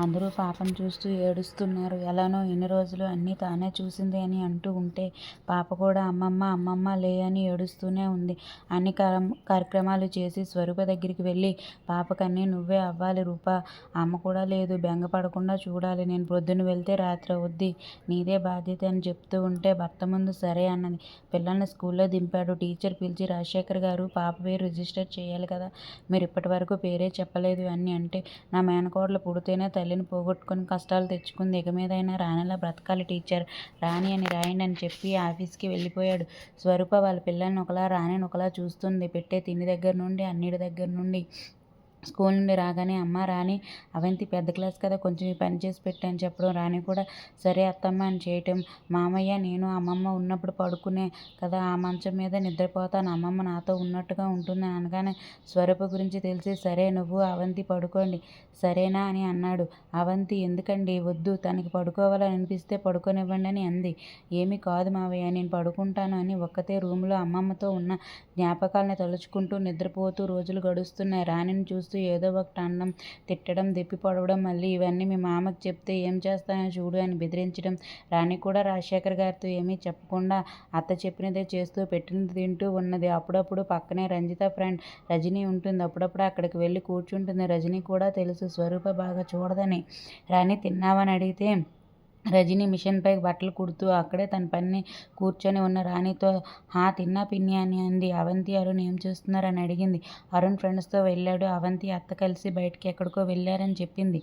అందరూ పాపను చూస్తూ ఏడుస్తున్నారు. ఎలానో ఇన్ని రోజులు అన్నీ తానే చూసింది అని అంటూ ఉంటే పాప కూడా అమ్మమ్మ అమ్మమ్మ లే అని ఏడుస్తూనే ఉంది. అన్ని కార్యక్రమాలు చేసి స్వరూప దగ్గరికి వెళ్ళి పాపకన్నీ నువ్వే అవ్వాలి రూపా, అమ్మ కూడా లేదు, బెంగ పడకుండా చూడాలి, నేను పొద్దున్న వెళ్తే రాత్రి అవుద్ది, నీదే బాధ్యత అని చెప్తూ ఉంటే భర్త ముందు సరే అన్నది. పిల్లల్ని స్కూల్లో దింపాడు. టీచర్ పిలిచి రాజశేఖర్ గారు పాప పేరు రిజిస్టర్ చేయాలి కదా, మీరు ఇప్పటి వరకు పేరే చెప్పలేదు అని అంటే, నా మేనకోడలు పుడితేనే తల్లిని పోగొట్టుకుని కష్టాలు తెచ్చుకుంది, ఇక మీదైనా రాణిలా బ్రతకాలి టీచర్, రాణి అని రాయండి అని చెప్పి ఆఫీస్కి వెళ్ళిపోయాడు. స్వరూప వాళ్ళ పిల్లల్ని ఒకలా రాణిని ఒకలా చూస్తుంది. పెట్టే తిండి దగ్గర నుండి అన్నిటి దగ్గర నుండి. స్కూల్ నుండి రాగానే అమ్మ రాణి, అవంతి పెద్ద క్లాస్ కదా, కొంచెం ఈ పని చేసి పెట్టు అని చెప్పడం, రాణి కూడా సరే అత్తమ్మ అని చేయటం. మామయ్య నేను అమ్మమ్మ ఉన్నప్పుడు పడుకునే కదా ఆ మంచం మీద నిద్రపోతాను, అమ్మమ్మ నాతో ఉన్నట్టుగా ఉంటుంది అనగానే స్వరూప గురించి తెలిసి సరే నువ్వు అవంతి పడుకోండి సరేనా అని అన్నాడు. అవంతి ఎందుకండి, వద్దు, తనకి పడుకోవాలని అనిపిస్తే పడుకోనివ్వండి అని అంది. ఏమీ కాదు మావయ్య, నేను పడుకుంటాను అని ఒక్కతే రూమ్లో అమ్మమ్మతో ఉన్న జ్ఞాపకాలని తలుచుకుంటూ నిద్రపోతూ రోజులు గడుస్తున్నాయి. రాణిని చూస్తూ ఏదో ఒకటి అనడం, తిట్టడం, దెప్పి పొడవడం, మళ్ళీ ఇవన్నీ మీ మామకి చెప్తే ఏం చేస్తానో చూడు అని బెదిరించడం. రాణి కూడా రాజశేఖర్ గారితో ఏమీ చెప్పకుండా అత్త చెప్పినదే చేస్తూ పెట్టినది తింటూ ఉన్నది. అప్పుడప్పుడు పక్కనే రంజిత ఫ్రెండ్ రజని ఉంటుంది. అప్పుడప్పుడు అక్కడికి వెళ్ళి కూర్చుంటుంది. రజని కూడా తెలుసు స్వరూప బాగా చూడదని. రాణి తిన్నావని అడిగితే రజని మిషన్పై బట్టలు కుడుతూ అక్కడే తన పని కూర్చొని ఉన్న రాణితో హా తిన్నా పిన్ని అని అంది. అవంతి అరుణ్ ఏం చేస్తున్నారని అడిగింది. అరుణ్ ఫ్రెండ్స్తో వెళ్ళాడు, అవంతి అత్త కలిసి బయటికి ఎక్కడికో వెళ్ళారని చెప్పింది.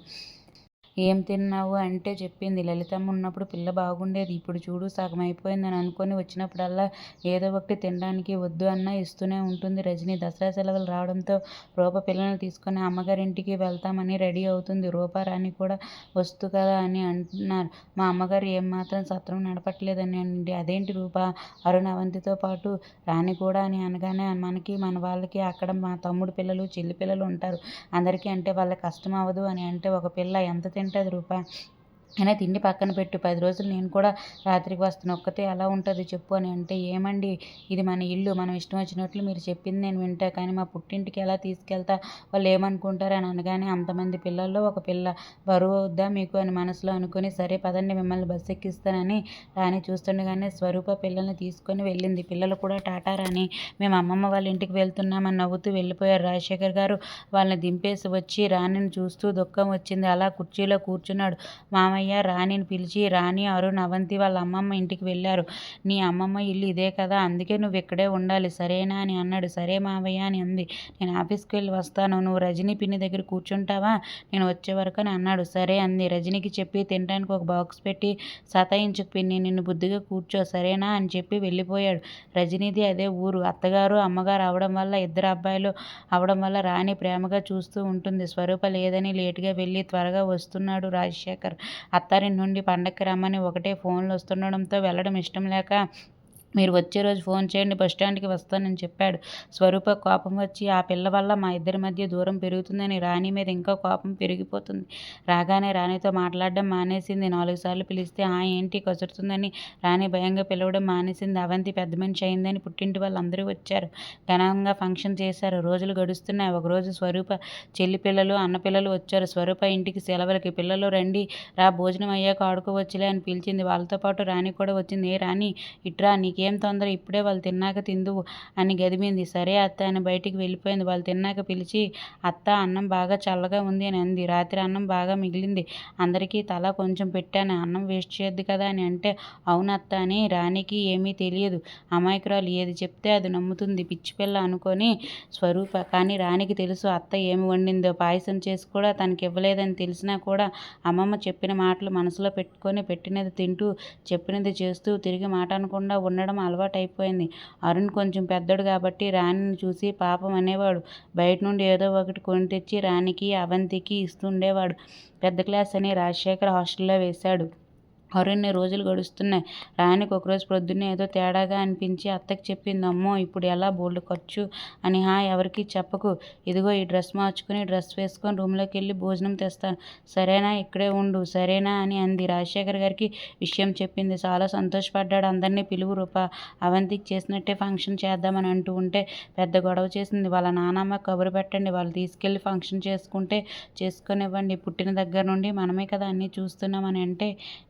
ఏం తిన్నావు అంటే చెప్పింది. లలితమ్మ ఉన్నప్పుడు పిల్ల బాగుండేది, ఇప్పుడు చూడు సగం అయిపోయిందని అనుకొని వచ్చినప్పుడల్లా ఏదో ఒకటి తినడానికి వద్దు అన్నా ఇస్తూనే ఉంటుంది రజని. దసరా సెలవులు రావడంతో రూప పిల్లల్ని తీసుకొని అమ్మగారింటికి వెళ్తామని రెడీ అవుతుంది. రూపారాణి కూడా వస్తు కదా అని అంటున్నారు. మా అమ్మగారు ఏమాత్రం సత్రం నడపట్లేదని అండి. అదేంటి రూప, అరుణ్ అవంతితో పాటు రాణి కూడా అని అనగానే మనకి మన వాళ్ళకి అక్కడ మా తమ్ముడు పిల్లలు చెల్లి పిల్లలు ఉంటారు, అందరికీ అంటే వాళ్ళ కష్టం అవ్వదు అని అంటే ఒక పిల్ల ఎంత తింటుంది రూపా, అయినా తిండి పక్కన పెట్టు, 10 రోజులు నేను కూడా రాత్రికి వస్తాను, ఒక్కతే ఎలా ఉంటుంది చెప్పు అని అంటే, ఏమండి ఇది మన ఇల్లు, మనం ఇష్టం వచ్చినట్లు మీరు చెప్పింది నేను వింటా, కానీ మా పుట్టింటికి ఎలా తీసుకెళ్తా, వాళ్ళు ఏమనుకుంటారు అని అనగానే అంతమంది పిల్లల్లో ఒక పిల్ల బరువు అవుద్దా మీకు అని మనసులో అనుకుని సరే పదండి మిమ్మల్ని బస్సు ఎక్కిస్తానని రాణి చూస్తుండగానే స్వరూప పిల్లల్ని తీసుకొని వెళ్ళింది. పిల్లలు కూడా టాటా రాణి, మేము అమ్మమ్మ వాళ్ళ ఇంటికి వెళ్తున్నామని నవ్వుతూ వెళ్ళిపోయారు. రాజశేఖర్ గారు వాళ్ళని దింపేసి వచ్చి రాణిని చూస్తూ దుఃఖం వచ్చింది. అలా కుర్చీలో కూర్చున్నాడు. మామయ్య రాణిని పిలిచి, రాణి అరుణ్ అవంతి వాళ్ళ అమ్మమ్మ ఇంటికి వెళ్ళారు, నీ అమ్మమ్మ ఇల్లు ఇదే కదా, అందుకే నువ్వు ఇక్కడే ఉండాలి సరేనా అని అన్నాడు. సరే మావయ్య అని అంది. నేను ఆఫీస్కి వెళ్ళి వస్తాను, నువ్వు రజని పిన్ని దగ్గర కూర్చుంటావా నేను వచ్చే వరకు అని అన్నాడు. సరే అంది. రజనికి చెప్పి తినడానికి ఒక బాక్స్ పెట్టి సతాయించుకు పిన్ని, నిన్ను బుద్ధిగా కూర్చో సరేనా అని చెప్పి వెళ్ళిపోయాడు. రజనీది అదే ఊరు, అత్తగారు అమ్మగారు అవడం వల్ల ఇద్దరు అబ్బాయిలు అవడం వల్ల రాణి ప్రేమగా చూస్తూ ఉంటుంది. స్వరూప లేదని లేటుగా వెళ్ళి త్వరగా వస్తున్నాడు రాజశేఖర్. అత్తారింటి నుండి పండక్కి రమ్మని ఒకటే ఫోన్లు వస్తుండడంతో వెళ్ళడం ఇష్టం లేక, మీరు వచ్చే రోజు ఫోన్ చేయండి, బస్టాండ్కి వస్తానని చెప్పాడు. స్వరూప కోపం వచ్చి ఆ పిల్ల వల్ల మా ఇద్దరి మధ్య దూరం పెరుగుతుందని రాణి మీద ఇంకా కోపం పెరిగిపోతుంది. రాగానే రాణితో మాట్లాడడం మానేసింది. 4 సార్లు పిలిస్తే ఏంటి కసురుతుందని రాణి భయంగా పిలవడం మానేసింది. అవంతి పెద్ద మనిషి అయిందని పుట్టింటి వాళ్ళందరూ వచ్చారు, ఘనంగా ఫంక్షన్ చేశారు. రోజులు గడుస్తున్నాయి. ఒకరోజు స్వరూప చెల్లి పిల్లలు అన్న పిల్లలు వచ్చారు స్వరూప ఇంటికి సెలవులకి. పిల్లలు రండి రా, భోజనం అయ్యాక ఆడుకోవచ్చులే అని పిలిచింది. వాళ్ళతో పాటు రాణి కూడా వచ్చింది. ఏ రాణి ఇట్రా, నీకేం తొందర, ఇప్పుడే వాళ్ళు తిన్నాక తిందువు అని గదిమింది. సరే అత్త అని బయటికి వెళ్ళిపోయింది. వాళ్ళు తిన్నాక పిలిచి, అత్త అన్నం బాగా చల్లగా ఉంది అని అంది. రాత్రి అన్నం బాగా మిగిలింది, అందరికీ తలా కొంచెం పెట్టాను, అన్నం వేస్ట్ చేయొద్దు కదా అని అంటే, అవునత్త అని. రాణికి ఏమీ తెలియదు, అమాయకురాలు, ఏది చెప్తే అది నమ్ముతుంది, పిచ్చిపిల్ల అనుకొని స్వరూప. కానీ రాణికి తెలుసు అత్త ఏమి వండిందో, పాయసం చేసి కూడా తనకి ఇవ్వలేదని తెలిసినా కూడా అమ్మమ్మ చెప్పిన మాటలు మనసులో పెట్టుకొని పెట్టినది తింటూ చెప్పినది చేస్తూ తిరిగి మాట అనకుండా ఉండడం అలవాటైపోయింది. అరుణ్ కొంచెం పెద్దోడు కాబట్టి రాణిని చూసి పాపం అనేవాడు. బయట నుండి ఏదో ఒకటి కొని తెచ్చి రాణికి అవంతికి ఇస్తుండేవాడు. పెద్ద క్లాస్ అని రాజశేఖర్ హాస్టల్లో వేశాడు. మరిన్ని రోజులు గడుస్తున్నాయి. రాణికి ఒకరోజు ప్రొద్దున్నే ఏదో తేడాగా అనిపించి అత్తకి చెప్పింది. అమ్మో! ఇప్పుడు ఎలా బోలెడు ఖర్చు అని. ఎవరికీ చెప్పకు. ఇదిగో ఈ డ్రెస్ మార్చుకుని డ్రెస్ వేసుకొని రూమ్లోకెళ్ళి భోజనం తెస్తాను. సరేనా? ఇక్కడే ఉండు. సరేనా? అని అంది. రాజశేఖర్ గారికి విషయం చెప్పింది. చాలా సంతోషపడ్డాడు. అందరినీ పిలువు రూపా, అవంతికి చేసినట్టే ఫంక్షన్ చేద్దామని అంటూ ఉంటే పెద్ద గొడవ చేసింది. వాళ్ళ నానమ్మకి కబురు పెట్టండి. వాళ్ళు తీసుకెళ్ళి ఫంక్షన్ చేసుకుంటే చేసుకోనివ్వండి. పుట్టిన దగ్గర నుండి మనమే కదా అన్నీ చూస్తున్నామని అంటే,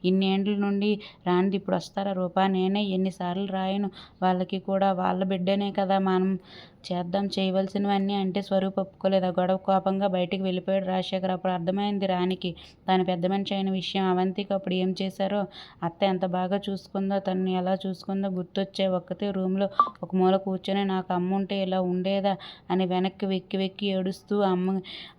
ఇన్నేండ్ల నుండి రానిది ఇప్పుడు వస్తారా రూపా? నేనే ఎన్నిసార్లు రాయను వాళ్ళకి కూడా. వాళ్ళ బిడ్డనే కదా, మనం చేద్దాం చేయవలసినవన్నీ అంటే స్వరూప్ ఒప్పుకోలేదు. ఆ గొడవ కోపంగా బయటికి వెళ్ళిపోయాడు రాజశేఖర్. అప్పుడు అర్థమైంది రాణికి తాను పెద్ద మనిషి అయిన విషయం. అవంతికి అప్పుడు ఏం చేశారో, అత్త ఎంత బాగా చూసుకుందో, తనని ఎలా చూసుకుందో గుర్తొచ్చాయి. ఒక్కతే రూమ్లో ఒక మూల కూర్చొని నాకు అమ్ముంటే ఇలా ఉండేదా అని వెనక్కి వెక్కి వెక్కి ఏడుస్తూ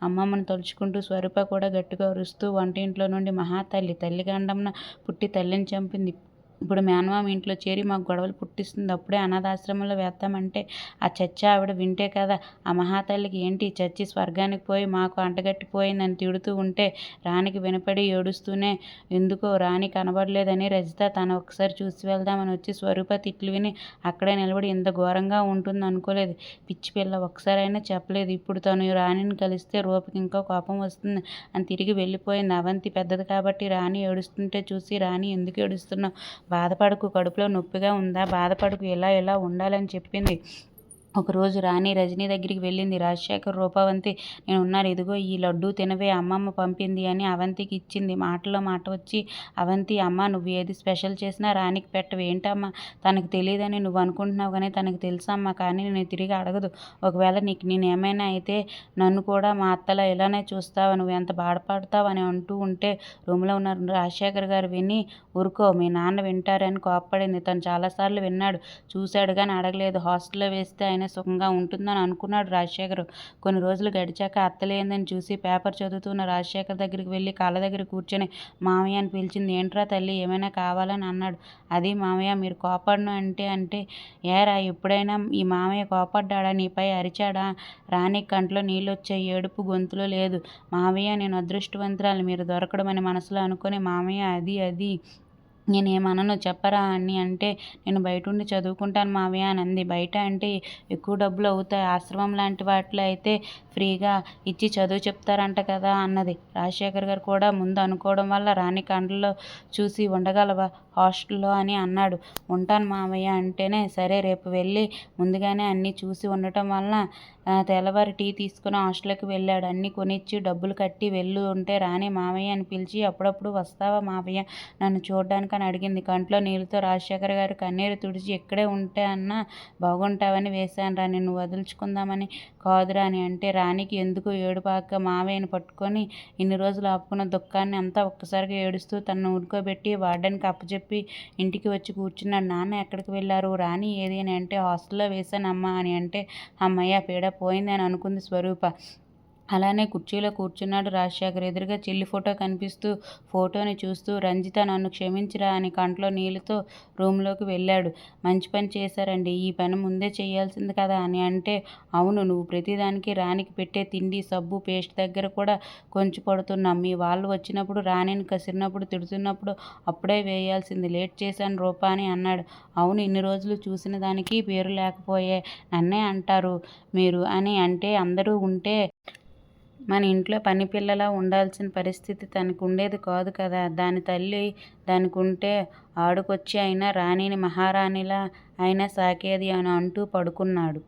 అమ్మమ్మని తలుచుకుంటూ స్వరూప కూడా గట్టిగా అరుస్తూ వంటింట్లో నుండి మహాతల్లి తల్లి గండంన పుట్టి తల్లిని చంపింది. ఇప్పుడు మేనమామ ఇంట్లో చేరి మాకు గొడవలు పుట్టిస్తుంది. అప్పుడే అనాథాశ్రమంలో వేద్దామంటే ఆ చచ్చి ఆవిడ వింటే కదా. ఆ మహాతల్లికి ఏంటి, చచ్చి స్వర్గానికి పోయి మాకు అంటగట్టిపోయిందని తిడుతూ ఉంటే రాణికి వినపడి ఏడుస్తూనే, ఎందుకో రాణి కనబడలేదని రజిత తను ఒకసారి చూసి వెళ్దామని వచ్చి స్వరూప తిట్లు విని అక్కడే నిలబడి ఇంత ఘోరంగా ఉంటుంది అనుకోలేదు. పిచ్చి పిల్ల, ఒక్కసారైనా చెప్పలేదు. ఇప్పుడు తను రాణిని కలిస్తే రూపకి ఇంకా కోపం వస్తుంది అని తిరిగి వెళ్ళిపోయింది. అవంతి పెద్దది కాబట్టి రాణి ఏడుస్తుంటే చూసి, రాణి ఎందుకు ఏడుస్తున్నావు, బాధపడకు, కడుపులో నొప్పిగా ఉందా, బాధపడకు, ఇలా ఇలా ఉండాలని చెప్పింది. ఒకరోజు రాణి రజనీ దగ్గరికి వెళ్ళింది. రాజశేఖర్, రూపవంతి నేనున్నాను, ఇదిగో ఈ లడ్డూ తినవే, అమ్మమ్మ పంపింది అని అవంతికి ఇచ్చింది. మాటలో మాట వచ్చి అవంతి, అమ్మ నువ్వు ఏది స్పెషల్ చేసినా రాణికి పెట్టవు ఏంటమ్మా, తనకు తెలియదని నువ్వు అనుకుంటున్నావు కానీ తనకు తెలుసమ్మా, కానీ నేను తిరిగి అడగదు. ఒకవేళ నీకు నేనేమైనా అయితే నన్ను కూడా మా అత్తలా ఇలానే చూస్తావా, నువ్వు ఎంత బాధపడతావు అని అంటూ ఉంటే రూమ్లో ఉన్న రాజశేఖర్ గారు విని, ఊరుకో మీ నాన్న వింటారని కోప్పడింది. తను చాలాసార్లు విన్నాడు, చూశాడు కానీ అడగలేదు. హాస్టల్లో వేస్తే ఆయన సుఖంగా ఉంటుందని అనుకున్నాడు రాజశేఖర్. కొన్ని రోజులు గడిచాక అత్తలేందని చూసి పేపర్ చదువుతున్న రాజశేఖర్ దగ్గరికి వెళ్ళి కాళ్ళ దగ్గర కూర్చొని మామయ్య అని పిలిచింది. ఏంట్రా తల్లి, ఏమైనా కావాలని అన్నాడు. అది మామయ్య మీరు కోపడను అంటే ఏరా ఎప్పుడైనా ఈ మామయ్య కోపడ్డా, నీపై అరిచాడా? రాణి కంట్లో నీళ్ళొచ్చాయి, ఏడుపు గొంతులో లేదు. మామయ్య నేను అదృష్టవంతురాలు మీరు దొరకడం అని మనసులో అనుకుని, మామయ్య అది నేనేమనను చెప్పరా అని అంటే, నేను బయటుండి చదువుకుంటాను మావయ్య అని అంది. బయట అంటే ఎక్కువ డబ్బులు అవుతాయి, ఆశ్రమం లాంటి వాటిలో అయితే ఫ్రీగా ఇచ్చి చదువు చెప్తారంట కదా అన్నది. రాజశేఖర్ గారు కూడా ముందు అనుకోవడం వల్ల రాణి కండ్లలో చూసి, ఉండగలవా హాస్టల్లో అని అన్నాడు. ఉంటాను మావయ్య అంటేనే, సరే రేపు వెళ్ళి ముందుగానే అన్నీ చూసి ఉండటం వలన తెల్లవారి టీ తీసుకుని హాస్టల్కి వెళ్ళాడు. అన్నీ కొనిచ్చి డబ్బులు కట్టి వెళ్ళు ఉంటే రాణి మావయ్య అని పిలిచి, అప్పుడప్పుడు వస్తావా మావయ్య నన్ను చూడడానికి అని అడిగింది. కంట్లో నీళ్ళతో రాజశేఖర్ గారు కన్నీరు తుడిచి, ఇక్కడే ఉంటే అన్నా బాగుంటావని వేశానురా, నిన్ను వదులుచుకుందామని కాదురా అని అంటే, రాణికి ఎందుకు ఏడుపాక మావయ్యని పట్టుకొని ఇన్ని రోజులు ఆపుకున్న దుఃఖాన్ని అంతా ఒక్కసారిగా ఏడుస్తూ తనను ఊరుకోబెట్టి వార్డెన్కి అప్పచెప్పి ఇంటికి వచ్చి కూర్చున్నాడు. నాన్న ఎక్కడికి వెళ్ళారు, రాణి ఏది అని అంటే, హాస్టల్లో వేశానమ్మా అని అంటే, అమ్మయ్య పీడ పోయింది అని అనుకుంది స్వరూప. అలానే కుర్చీలో కూర్చున్నాడు రాజశేఖర్. ఎదురుగా చెల్లి ఫోటో కనిపిస్తూ ఫోటోని చూస్తూ, రంజిత నన్ను క్షమించిరా అని కంట్లో నీళ్ళతో రూమ్లోకి వెళ్ళాడు. మంచి పని చేశారండి, ఈ పని ముందే చేయాల్సింది కదా అని అంటే, అవును నువ్వు ప్రతిదానికి రాణికి పెట్టే తిండి సబ్బు పేస్ట్ దగ్గర కూడా కొంచెం పడుతున్నాం. మీ వాళ్ళు వచ్చినప్పుడు రాణిని కసిరినప్పుడు తిడుతున్నప్పుడు అప్పుడే వేయాల్సింది, లేట్ చేశాను రూపా అని అన్నాడు. అవును ఇన్ని రోజులు చూసిన దానికి పేరు లేకపోయే నన్నే అంటారు మీరు అని అంటే, అందరూ ఉంటే మన ఇంట్లో పనిపిల్లలా ఉండాల్సిన పరిస్థితి తనకు ఉండేది కాదు కదా. దాని తల్లి దానికుంటే ఆడుకొచ్చి అయినా రాణిని మహారాణిలా అయినా సాకేది అని అంటూ పడుకున్నాడు.